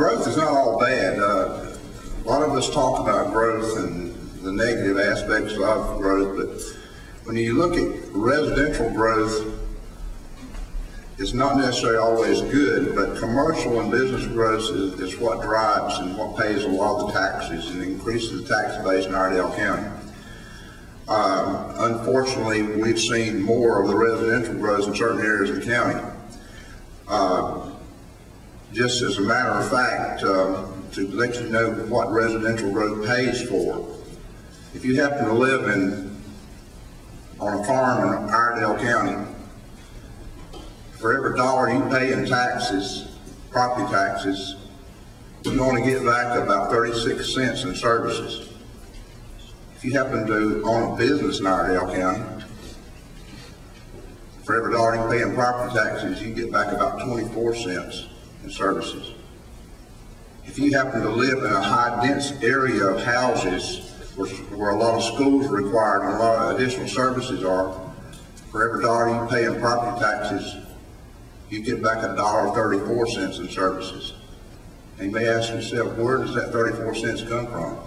growth is not all bad. A lot of us talk about growth and the negative aspects of growth, but when you look at residential growth, it's not necessarily always good, but commercial and business growth is what drives and what pays a lot of the taxes and increases the tax base in Iredell County. Unfortunately, we've seen more of the residential growth in certain areas of the county. Just as a matter of fact, to let you know what residential growth pays for, if you happen to live on a farm in Iredell County, for every dollar you pay in taxes, property taxes, you're going to get back about 36 cents in services. If you happen to own a business in Iredell County, for every dollar you pay in property taxes, you get back about 24 cents in services. If you happen to live in a high dense area of houses where a lot of schools are required and a lot of additional services are, for every dollar you pay in property taxes, you get back $1.34 in services. And you may ask yourself, where does that 34 cents come from?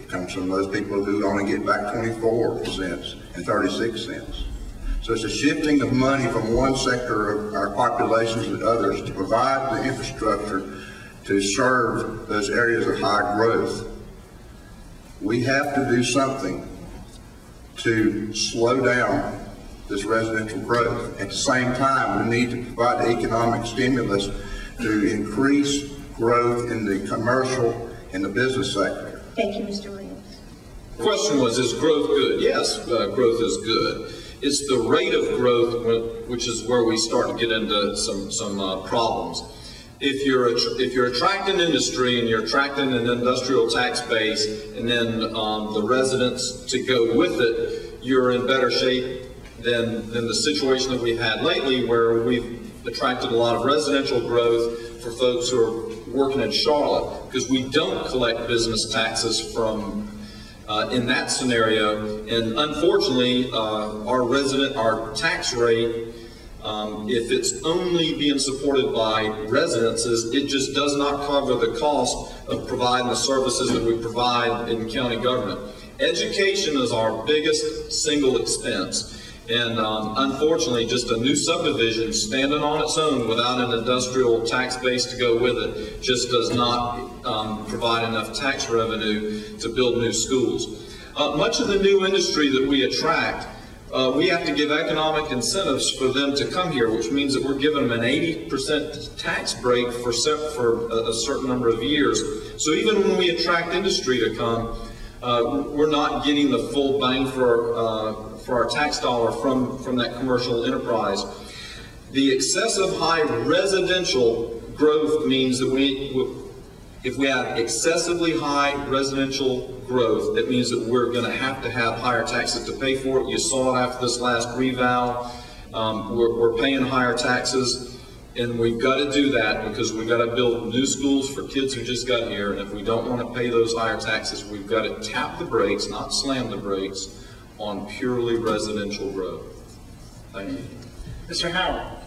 It comes from those people who only get back 24 cents and 36 cents. So it's a shifting of money from one sector of our population to others to provide the infrastructure to serve those areas of high growth. We have to do something to slow down this residential growth. At the same time, we need to provide the economic stimulus to increase growth in the commercial and the business sector. Thank you, Mr. Williams. The question was, is growth good? Yes, growth is good. It's the rate of growth, which is where we start to get into some problems. If you're attracting industry and you're attracting an industrial tax base, and then the residents to go with it, you're in better shape than the situation that we've had lately, where we've attracted a lot of residential growth for folks who are working in Charlotte, because we don't collect business taxes from in that scenario. And unfortunately, our tax rate, if it's only being supported by residences, it just does not cover the cost of providing the services that we provide in county government. Education is our biggest single expense. And unfortunately, just a new subdivision standing on its own without an industrial tax base to go with it just does not provide enough tax revenue to build new schools. Much of the new industry that we attract, we have to give economic incentives for them to come here, which means that we're giving them an 80% tax break for a certain number of years. So even when we attract industry to come, we're not getting the full bang for our tax dollar from that commercial enterprise. The excessive high residential growth means that if we have excessively high residential growth, that means that we're going to have higher taxes to pay for it. You saw it after this last reval. We're paying higher taxes, and we've got to do that because we've got to build new schools for kids who just got here. And if we don't want to pay those higher taxes, we've got to tap the brakes, not slam the brakes, on purely residential growth. Thank you. Mr. Howard.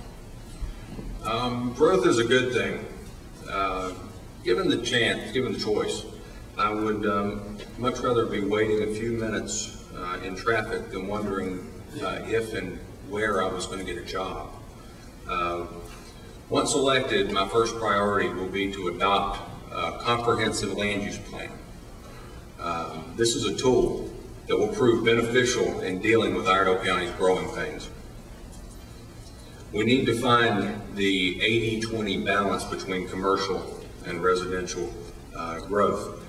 Growth is a good thing. Given the chance, given the choice, I would much rather be waiting a few minutes in traffic than wondering if and where I was going to get a job. Once elected, my first priority will be to adopt a comprehensive land use plan. This is a tool that will prove beneficial in dealing with Iredell County's growing pains. We need to find the 80-20 balance between commercial and residential growth.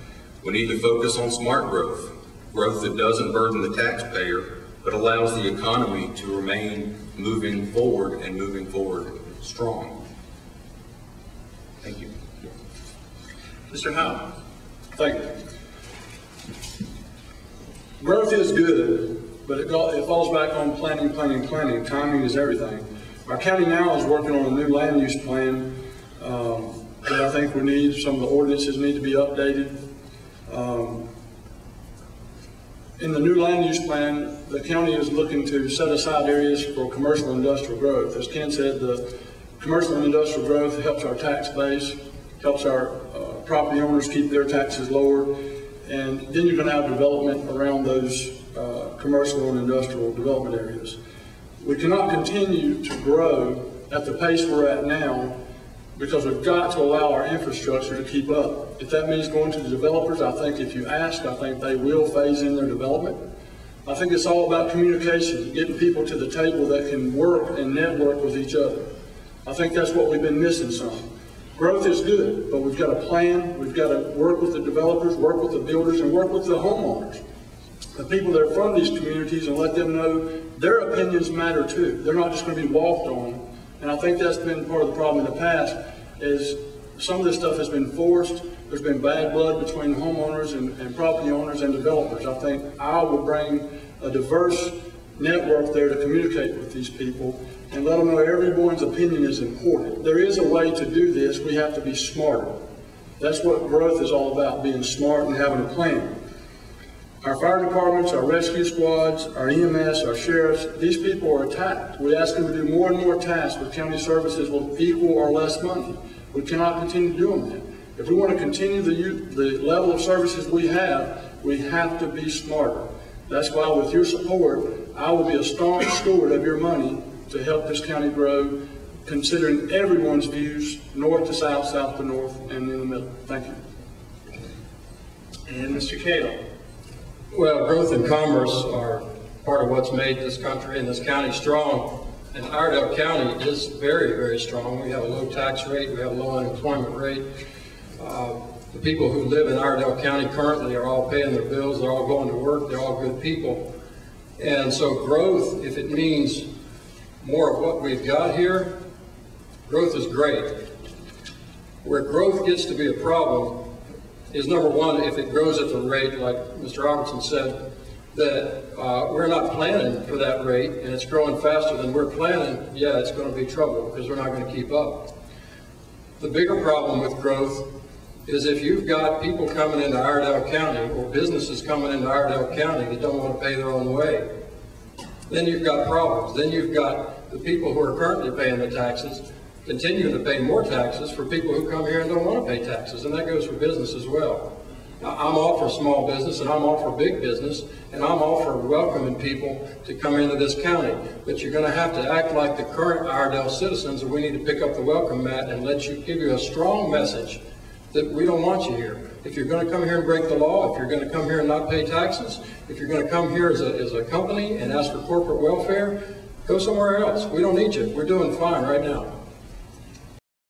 We need to focus on smart growth, growth that doesn't burden the taxpayer, but allows the economy to remain moving forward and moving forward strong. Thank you. Mr. Howard. Thank you. Growth is good, but it falls back on planning. Timing is everything. Our county now is working on a new land use plan that I think some of the ordinances need to be updated. In the new land use plan, the county is looking to set aside areas for commercial and industrial growth. As Ken said, the commercial and industrial growth helps our tax base, helps our property owners keep their taxes lower. And then you're going to have development around those commercial and industrial development areas. We cannot continue to grow at the pace we're at now because we've got to allow our infrastructure to keep up. If that means going to the developers, I think if you ask, I think they will phase in their development. I think it's all about communication, getting people to the table that can work and network with each other. I think that's what we've been missing some. Growth is good, but we've got to plan, we've got to work with the developers, work with the builders, and work with the homeowners, the people that are from these communities, and let them know their opinions matter too. They're not just going to be walked on. And I think that's been part of the problem in the past, is some of this stuff has been forced. There's been bad blood between homeowners and property owners and developers. I think I would bring a diverse network there to communicate with these people and let them know everyone's opinion is important. There is a way to do this. We have to be smarter. That's what growth is all about, being smart and having a plan. Our fire departments, our rescue squads, our EMS, our sheriffs, these people are attacked. We ask them to do more and more tasks with county services with equal or less money. We cannot continue doing that. If we want to continue the level of services we have to be smarter. That's why with your support, I will be a strong steward of your money to help this county grow, considering everyone's views, north to south, south to north, and in the middle. Thank you. And Mr. Cato. Well, growth and commerce are part of what's made this country and this county strong. And Iredell County is very, very strong. We have a low tax rate. We have a low unemployment rate. The people who live in Iredell County currently are all paying their bills. They're all going to work. They're all good people. And so growth, if it means more of what we've got here, growth is great. Where growth gets to be a problem is, number one, if it grows at the rate, like Mr. Robertson said, that we're not planning for that rate, and it's growing faster than we're planning, yeah, it's going to be trouble because we're not going to keep up. The bigger problem with growth is if you've got people coming into Iredell County or businesses coming into Iredell County that don't want to pay their own way, then you've got problems. Then you've got the people who are currently paying the taxes continuing to pay more taxes for people who come here and don't want to pay taxes, and that goes for business as well. I'm all for small business, and I'm all for big business, and I'm all for welcoming people to come into this county. But you're going to have to act like the current Iredell citizens, and we need to pick up the welcome mat and give you a strong message that we don't want you here. If you're going to come here and break the law, if you're going to come here and not pay taxes, if you're going to come here as a company and ask for corporate welfare, go somewhere else. We don't need you. We're doing fine right now.